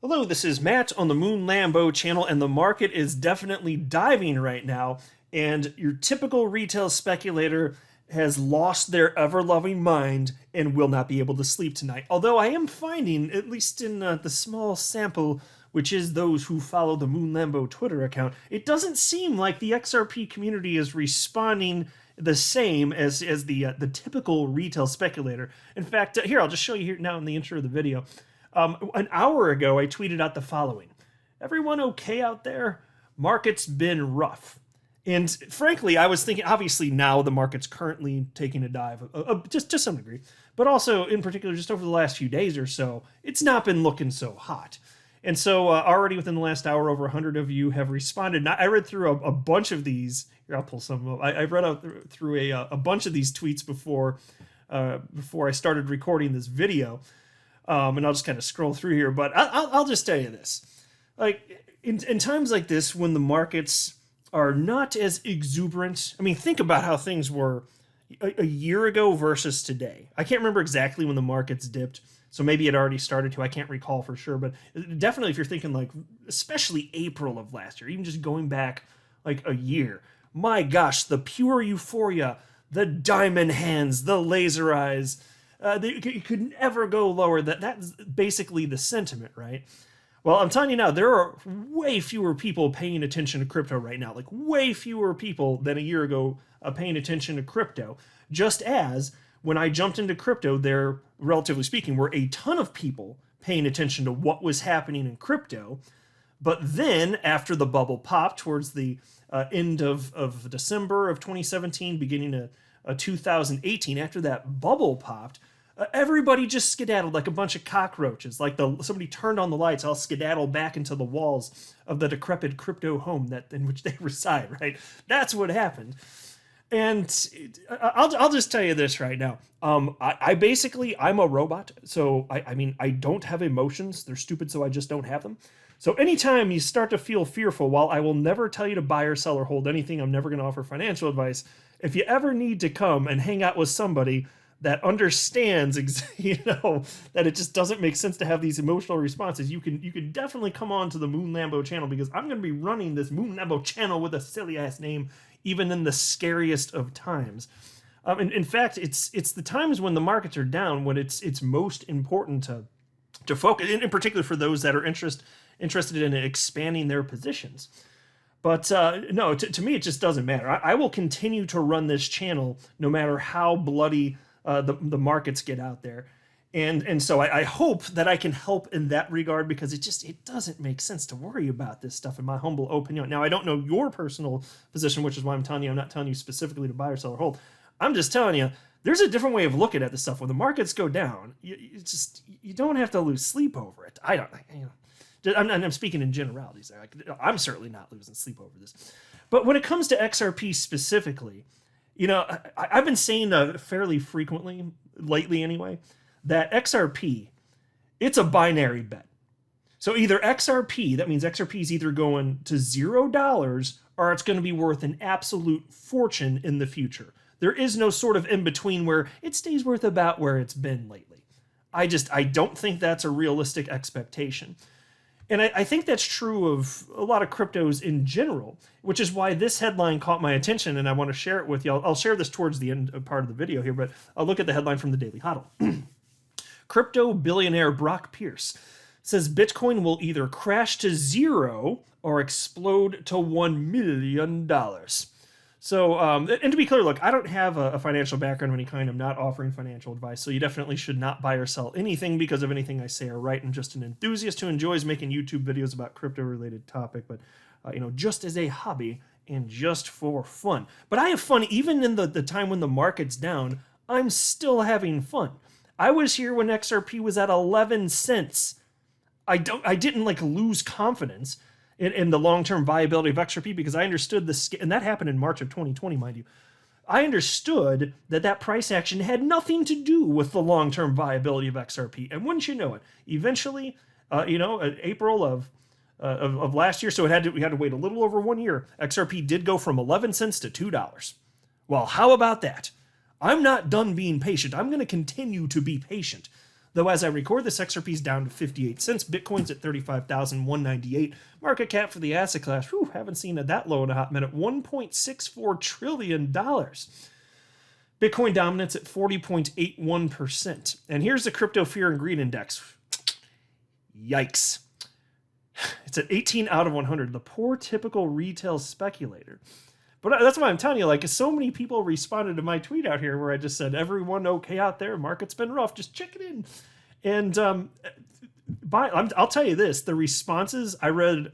Hello, this is Matt on the Moon Lambo channel, and the market is definitely diving right now, and your typical retail speculator has lost their ever-loving mind and will not be able to sleep tonight. Although I am finding, at least in the small sample, which is those who follow the Moon Lambo Twitter account, it doesn't seem like the XRP community is responding the same as the typical retail speculator. In fact, here, I'll just show you here now in the intro of the video. An hour ago, I tweeted out the following. Everyone okay out there? Market's been rough. And frankly, I was thinking, obviously now the market's currently taking a dive, just to some degree, but also in particular just over the last few days or so, it's not been looking so hot. And so already within the last hour, over 100 of you have responded. And I read through a bunch of these. Here, I'll pull some up. I read out through a bunch of these tweets before I started recording this video. And I'll just kind of scroll through here, but I'll just tell you this. Like, in times like this, when the markets are not as exuberant, I mean, think about how things were a year ago versus today. I can't remember exactly when the markets dipped, so maybe it already started to, I can't recall for sure, but definitely if you're thinking like, especially April of last year, even just going back like a year, my gosh, the pure euphoria, the diamond hands, the laser eyes, you could never go lower. That's basically the sentiment, right? Well, I'm telling you now, there are way fewer people paying attention to crypto right now. Like way fewer people than a year ago paying attention to crypto. Just as when I jumped into crypto, there, relatively speaking, were a ton of people paying attention to what was happening in crypto. But then, after the bubble popped towards the end of December of 2017, beginning of 2018, after that bubble popped, everybody just skedaddled like a bunch of cockroaches. Like somebody turned on the lights, all skedaddle back into the walls of the decrepit crypto home in which they reside, right? That's what happened. And I'll just tell you this right now. I'm a robot. So, I mean, I don't have emotions. They're stupid, so I just don't have them. So anytime you start to feel fearful, while I will never tell you to buy or sell or hold anything, I'm never going to offer financial advice. If you ever need to come and hang out with somebody that understands, that it just doesn't make sense to have these emotional responses, you can definitely come on to the Moon Lambo channel, because I'm going to be running this Moon Lambo channel with a silly ass name, even in the scariest of times. In fact, it's the times when the markets are down when it's most important to focus, in particular for those that are interested in expanding their positions. But no, to me, it just doesn't matter. I will continue to run this channel no matter how bloody the markets get out there. And so I hope that I can help in that regard, because it doesn't make sense to worry about this stuff, in my humble opinion. Now, I don't know your personal position, which is why I'm telling you, I'm not telling you specifically to buy or sell or hold. I'm just telling you, there's a different way of looking at this stuff. When the markets go down, you don't have to lose sleep over it. I'm speaking in generalities there. I'm certainly not losing sleep over this. But when it comes to XRP specifically, I've been saying fairly frequently, lately anyway, that XRP, it's a binary bet. So either XRP, that means XRP is either going to $0 or it's going to be worth an absolute fortune in the future. There is no sort of in-between where it stays worth about where it's been lately. I don't think that's a realistic expectation. And I think that's true of a lot of cryptos in general, which is why this headline caught my attention, and I want to share it with you. I'll share this towards the end part of the video here, but I'll look at the headline from the Daily Hodl. Crypto billionaire Brock Pierce says Bitcoin will either crash to zero or explode to $1 million. So, and to be clear, look, I don't have a financial background of any kind. I'm not offering financial advice, so you definitely should not buy or sell anything because of anything I say or write. I'm just an enthusiast who enjoys making YouTube videos about crypto-related topic, but, just as a hobby and just for fun. But I have fun even in the time when the market's down. I'm still having fun. I was here when XRP was at 11 cents. I didn't lose confidence in the long-term viability of XRP, because I understood this, and that happened in March of 2020, mind you. I understood that price action had nothing to do with the long-term viability of XRP, and wouldn't you know it, eventually, April of last year, so we had to wait a little over 1 year. XRP did go from 11 cents to $2. Well, how about that? I'm not done being patient. I'm going to continue to be patient. Though as I record this, XRP is down to 58 cents. Bitcoin's at 35,198. Market cap for the asset class, whew, haven't seen it that low in a hot minute, $1.64 trillion. Bitcoin dominance at 40.81%. And here's the crypto fear and greed index. Yikes. It's at 18 out of 100. The poor typical retail speculator. But that's why I'm telling you, like, so many people responded to my tweet out here where I just said, everyone okay out there, market's been rough, just check it in. And I'll tell you this, the responses, I read,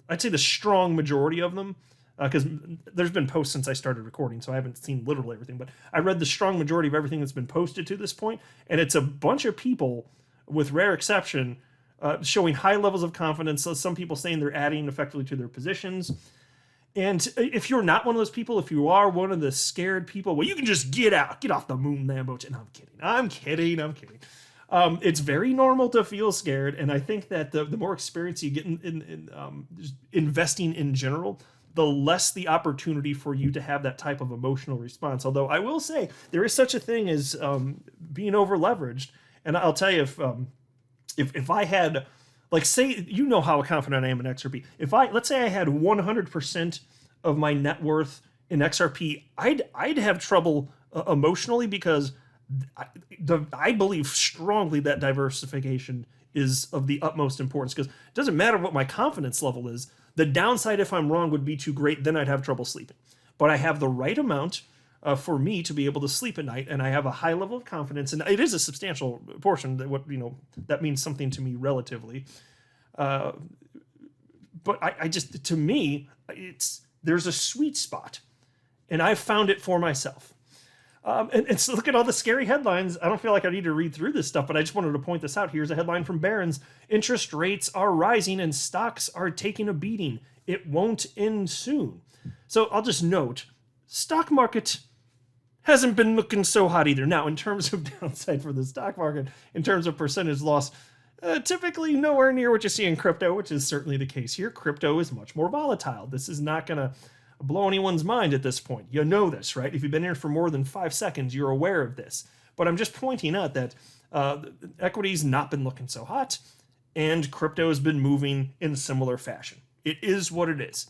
I'd say the strong majority of them, because there's been posts since I started recording, so I haven't seen literally everything, but I read the strong majority of everything that's been posted to this point, and it's a bunch of people, with rare exception, showing high levels of confidence. So some people saying they're adding effectively to their positions. And if you're not one of those people, if you are one of the scared people, well, you can just get out, get off the moon Lambo. And I'm kidding. It's very normal to feel scared, and I think that the more experience you get in just investing in general, the less the opportunity for you to have that type of emotional response. Although I will say there is such a thing as being over leveraged, and I'll tell you if I had, like, say, you know how confident I am in XRP. Let's say I had 100% of my net worth in XRP, I'd have trouble emotionally, because I believe strongly that diversification is of the utmost importance, because it doesn't matter what my confidence level is. The downside, if I'm wrong, would be too great. Then I'd have trouble sleeping. But I have the right amount for me to be able to sleep at night, and I have a high level of confidence, and it is a substantial portion that means something to me relatively. But I just, to me, there's a sweet spot, and I've found it for myself. And so look at all the scary headlines. I don't feel like I need to read through this stuff, but I just wanted to point this out. Here's a headline from Barron's. Interest rates are rising and stocks are taking a beating. It won't end soon. So I'll just note, stock market hasn't been looking so hot either. Now, in terms of downside for the stock market, in terms of percentage loss, typically nowhere near what you see in crypto, which is certainly the case here. Crypto is much more volatile. This is not going to blow anyone's mind at this point. You know this, right? If you've been here for more than 5 seconds, you're aware of this. But I'm just pointing out that equity's not been looking so hot, and crypto has been moving in similar fashion. It is what it is.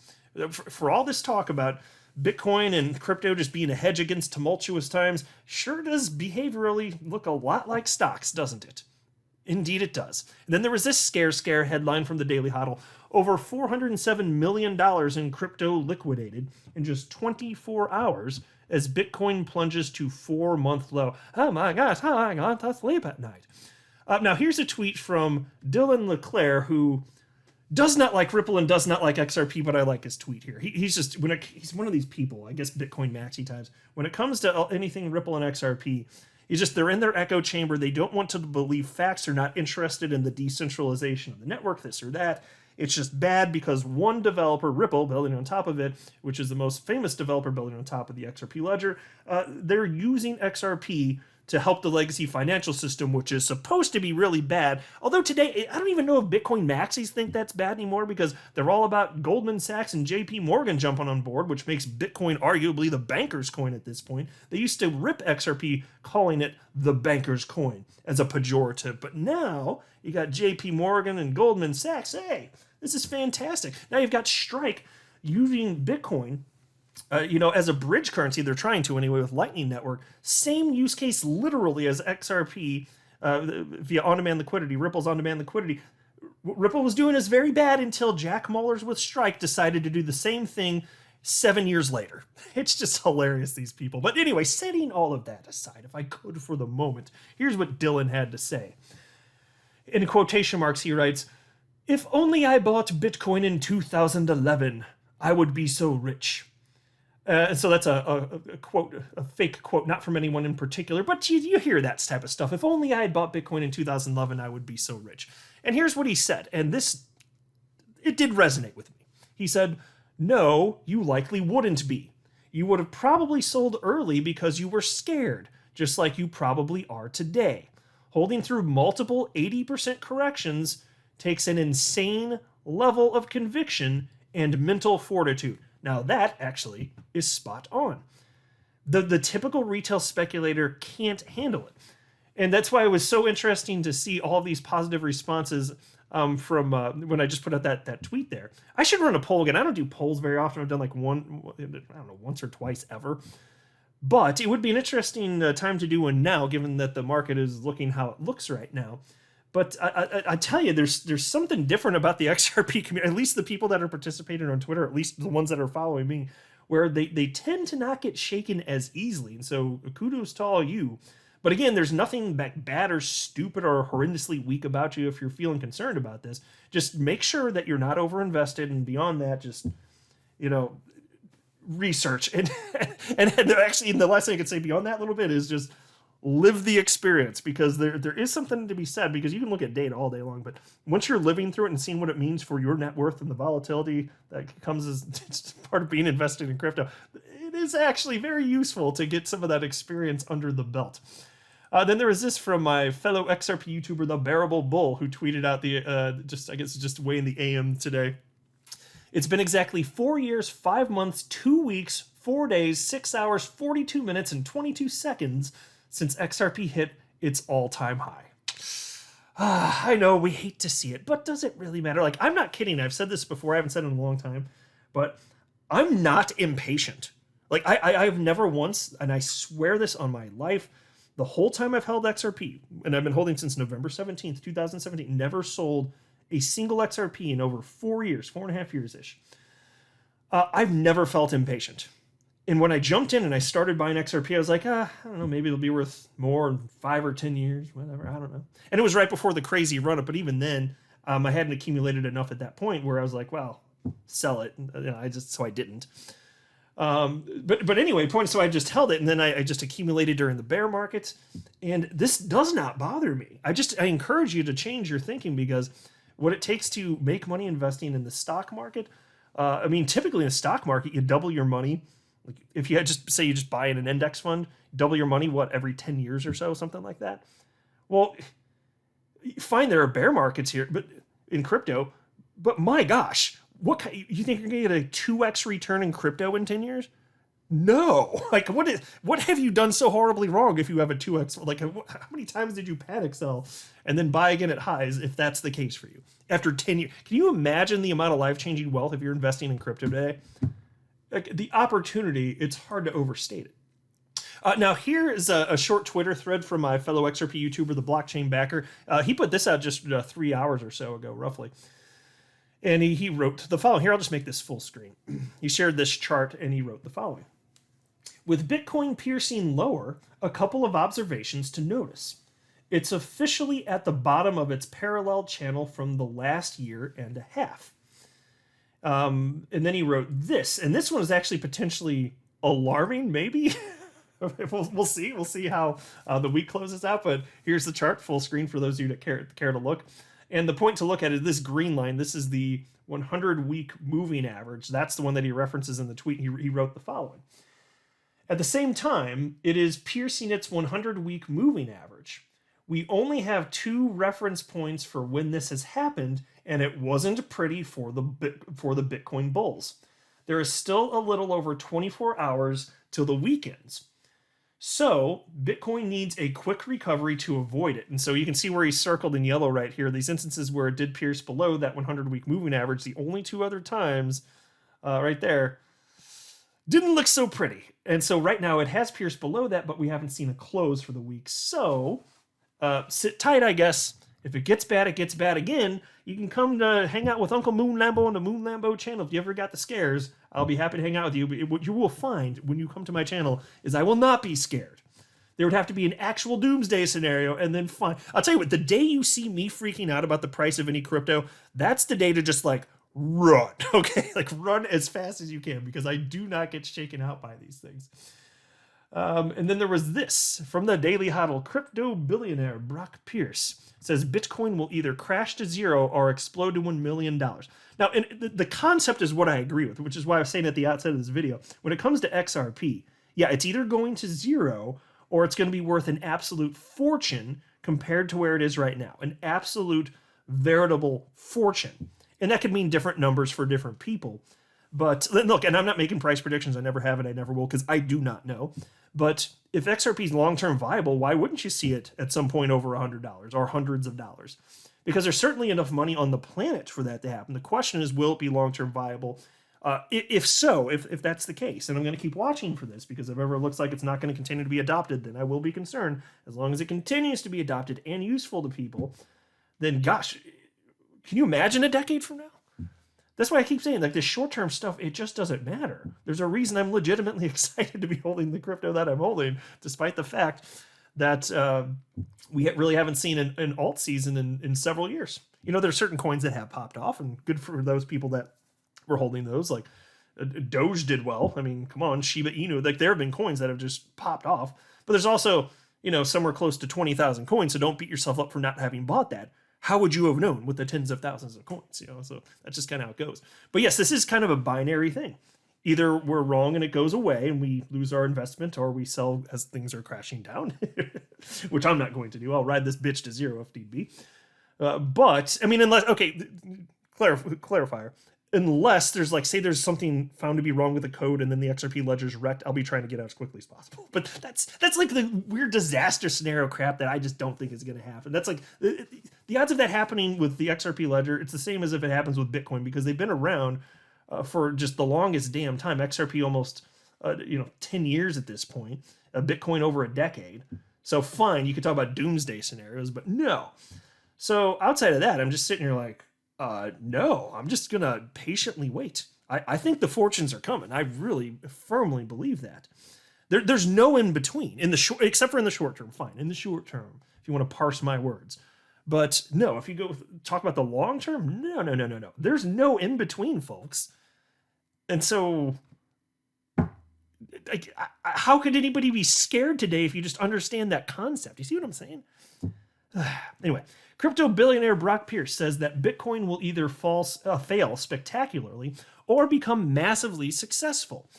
For all this talk about Bitcoin and crypto just being a hedge against tumultuous times, sure does behaviorally look a lot like stocks, doesn't it? Indeed it does. And then there was this scare headline from the Daily Hodl. Over $407 million in crypto liquidated in just 24 hours as Bitcoin plunges to 4-month low. Oh my gosh, how am I going to sleep at night? Now here's a tweet from Dylan LeClaire, who does not like Ripple and does not like XRP, but I like his tweet here. He's one of these people, I guess Bitcoin maxi times. When it comes to anything Ripple and XRP, they're in their echo chamber. They don't want to believe facts. They're not interested in the decentralization of the network, this or that. It's just bad because one developer, Ripple, building on top of it, which is the most famous developer building on top of the XRP ledger, they're using XRP to help the legacy financial system, which is supposed to be really bad. Although today, I don't even know if Bitcoin maxis think that's bad anymore, because they're all about Goldman Sachs and JP Morgan jumping on board, which makes Bitcoin arguably the banker's coin at this point. They used to rip XRP, calling it the banker's coin as a pejorative. But now you got JP Morgan and Goldman Sachs. Hey, this is fantastic. Now you've got Strike using Bitcoin as a bridge currency. They're trying to anyway with Lightning Network. Same use case literally as XRP via on-demand liquidity, Ripple's on-demand liquidity. What Ripple was doing is very bad until Jack Mallers with Strike decided to do the same thing 7 years later. It's just hilarious, these people. But anyway, setting all of that aside, if I could for the moment, here's what Dylan had to say. In quotation marks, he writes, "If only I bought Bitcoin in 2011, I would be so rich." So that's a quote, a fake quote, not from anyone in particular, but you hear that type of stuff. If only I had bought Bitcoin in 2011, I would be so rich. And here's what he said, and it did resonate with me. He said, "No, you likely wouldn't be. You would have probably sold early because you were scared, just like you probably are today. Holding through multiple 80% corrections takes an insane level of conviction and mental fortitude." Now that actually is spot on. The typical retail speculator can't handle it. And that's why it was so interesting to see all these positive responses from when I just put out that tweet there. I should run a poll again. I don't do polls very often. I've done like once or twice ever. But it would be an interesting time to do one now, given that the market is looking how it looks right now. But I tell you, there's something different about the XRP community, at least the people that are participating on Twitter, at least the ones that are following me, where they tend to not get shaken as easily. And so kudos to all you. But again, there's nothing bad or stupid or horrendously weak about you if you're feeling concerned about this. Just make sure that you're not overinvested, and beyond that, just, research. And actually, the last thing I could say beyond that little bit is just live the experience, because there is something to be said, because you can look at data all day long, but once you're living through it and seeing what it means for your net worth and the volatility that comes as part of being invested in crypto, it is actually very useful to get some of that experience under the belt. Then there was this from my fellow XRP YouTuber, The Bearable Bull, who tweeted out just way in the AM today. It's been exactly 4 years, 5 months, 2 weeks, 4 days, 6 hours, 42 minutes, and 22 seconds since XRP hit its all-time high. I know we hate to see it, but does it really matter? Like, I'm not kidding. I've said this before. I haven't said it in a long time, but I'm not impatient. Like, I've never once, and I swear this on my life, the whole time I've held XRP, and I've been holding since November 17th, 2017, never sold a single XRP in over 4 years, 4.5 years-ish. I've never felt impatient. And when I jumped in and I started buying XRP, I was like, I don't know, maybe it'll be worth more in 5 or 10 years, whatever, I don't know. And it was right before the crazy run-up, but even then, I hadn't accumulated enough at that point where I was like, well, sell it. So I didn't. But anyway, so I just held it, and then I just accumulated during the bear markets, and this does not bother me. I encourage you to change your thinking, because what it takes to make money investing in the stock market, typically in the stock market, you double your money. Like if you just buy in an index fund, double your money, every 10 years or so, something like that. Well, fine, there are bear markets here, but in crypto, but my gosh, you think you're going to get a 2x return in crypto in 10 years? No. Like, what have you done so horribly wrong if you have a 2x? Like, how many times did you panic sell and then buy again at highs if that's the case for you? After 10 years, can you imagine the amount of life-changing wealth if you're investing in crypto today? Like, the opportunity, it's hard to overstate it. Now, here is a short Twitter thread from my fellow XRP YouTuber, the Blockchain Backer. He put this out just 3 hours or so ago, roughly. And he wrote the following. Here, I'll just make this full screen. He shared this chart, and he wrote the following. With Bitcoin piercing lower, a couple of observations to notice. It's officially at the bottom of its parallel channel from the last year and a half. And then he wrote this, and this one is actually potentially alarming, maybe. We'll see. We'll see how the week closes out. But here's the chart, full screen for those of you that care to look. And the point to look at is this green line. This is the 100-week moving average. That's the one that he references in the tweet. He wrote the following. At the same time, it is piercing its 100-week moving average. We only have 2 reference points for when this has happened, and it wasn't pretty for the Bitcoin bulls. There is still a little over 24 hours till the weekends. So Bitcoin needs a quick recovery to avoid it. And so you can see where he's circled in yellow right here, these instances where it did pierce below that 100-week moving average. The only 2 other times right there didn't look so pretty. And so right now it has pierced below that, but we haven't seen a close for the week. So sit tight, I guess. If it gets bad, it gets bad again. You can come to hang out with Uncle Moon Lambo on the Moon Lambo channel. If you ever got the scares, I'll be happy to hang out with you. But what you will find when you come to my channel is I will not be scared. There would have to be an actual doomsday scenario, and then fine. I'll tell you what, the day you see me freaking out about the price of any crypto, that's the day to just run, okay? Run as fast as you can, because I do not get shaken out by these things. And then there was this from the Daily Hodl. Crypto billionaire Brock Pierce says Bitcoin will either crash to zero or explode to $1 million. Now, and the concept is what I agree with, which is why I was saying at the outset of this video, when it comes to XRP, yeah, it's either going to zero or it's going to be worth an absolute fortune compared to where it is right now. An absolute veritable fortune. And that could mean different numbers for different people. But look, and I'm not making price predictions. I never have it. I never will, because I do not know. But if XRP is long-term viable, why wouldn't you see it at some point over $100 or hundreds of dollars? Because there's certainly enough money on the planet for that to happen. The question is, will it be long-term viable? If so, if that's the case, and I'm going to keep watching for this, because if ever it looks like it's not going to continue to be adopted, then I will be concerned. As long as it continues to be adopted and useful to people, then gosh, can you imagine a decade from now? That's why I keep saying, like, this short-term stuff, it just doesn't matter. There's a reason I'm legitimately excited to be holding the crypto that I'm holding, despite the fact that we really haven't seen an alt season in several years. You know, there's certain coins that have popped off, and good for those people that were holding those. Like Doge did well. I mean, come on, Shiba Inu. Like, there have been coins that have just popped off. But there's also, you know, somewhere close to 20,000 coins, so don't beat yourself up for not having bought that. How would you have known with the tens of thousands of coins? You know, so that's just kind of how it goes. But yes, this is kind of a binary thing. Either we're wrong and it goes away and we lose our investment, or we sell as things are crashing down, which I'm not going to do. I'll ride this bitch to zero if need be. But, I mean, unless, okay, clarifier. Unless there's, like, say there's something found to be wrong with the code and then the XRP ledger's wrecked, I'll be trying to get out as quickly as possible. But that's like the weird disaster scenario crap that I just don't think is going to happen. That's like, the odds of that happening with the XRP ledger, it's the same as if it happens with Bitcoin, because they've been around for just the longest damn time. XRP almost, 10 years at this point. Bitcoin over a decade. So fine, you could talk about doomsday scenarios, but no. So outside of that, I'm just sitting here like, no, I'm just going to patiently wait. I think the fortunes are coming. I really firmly believe that. There's no in between in the short, except for in the short term. Fine, in the short term, if you want to parse my words. But no, if you go talk about the long term, no. There's no in between, folks. And so, like, how could anybody be scared today if you just understand that concept? You see what I'm saying? Anyway, crypto billionaire Brock Pierce says that Bitcoin will either fail spectacularly or become massively successful.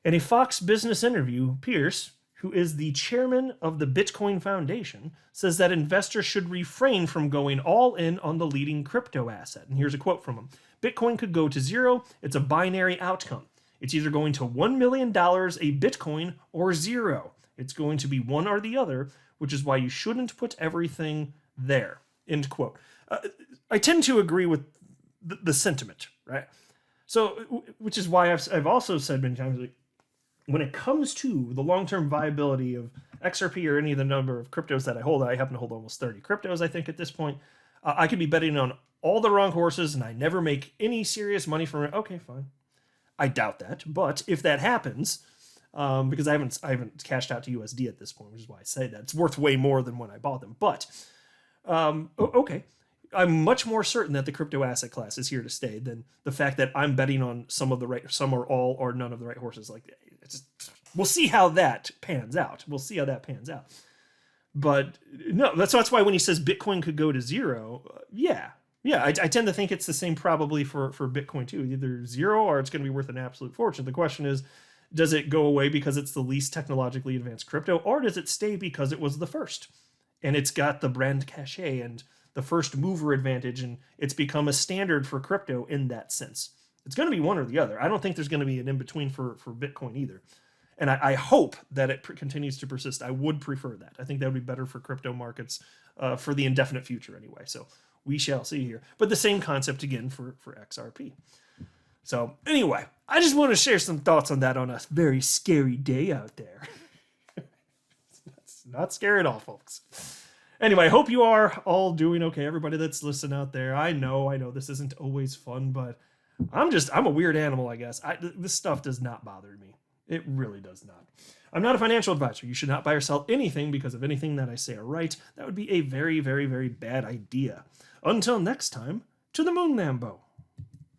In a Fox Business interview, Pierce, who is the chairman of the Bitcoin Foundation, says that investors should refrain from going all in on the leading crypto asset. And here's a quote from him. Bitcoin could go to zero. It's a binary outcome. It's either going to $1 million a Bitcoin or zero. It's going to be one or the other, which is why you shouldn't put everything there. End quote. I tend to agree with the sentiment, right? So, which is why I've also said many times, like, when it comes to the long-term viability of XRP or any of the number of cryptos that I hold, I happen to hold almost 30 cryptos, I think, at this point. I could be betting on all the wrong horses and I never make any serious money from it. Okay, fine. I doubt that. But if that happens, because I haven't cashed out to USD at this point, which is why I say that. It's worth way more than when I bought them. But, okay. I'm much more certain that the crypto asset class is here to stay than the fact that I'm betting on some or all or none of the right horses. Like, we'll see how that pans out. But no, that's why when he says Bitcoin could go to zero, I tend to think it's the same probably for Bitcoin too. Either zero or it's going to be worth an absolute fortune. The question is, does it go away because it's the least technologically advanced crypto, or does it stay because it was the first and it's got the brand cachet and the first mover advantage, and it's become a standard for crypto in that sense? It's going to be one or the other. I don't think there's going to be an in-between for Bitcoin either. And I hope that it continues to persist. I would prefer that. I think that would be better for crypto markets for the indefinite future anyway. So we shall see here. But the same concept again for XRP. So anyway, I just want to share some thoughts on that on a very scary day out there. It's not scary at all, folks. Anyway, I hope you are all doing okay. Everybody that's listening out there. I know this isn't always fun, but I'm a weird animal, I guess. This stuff does not bother me. It really does not. I'm not a financial advisor. You should not buy or sell anything because of anything that I say or write. That would be a very, very, very bad idea. Until next time, to the moon, Lambo.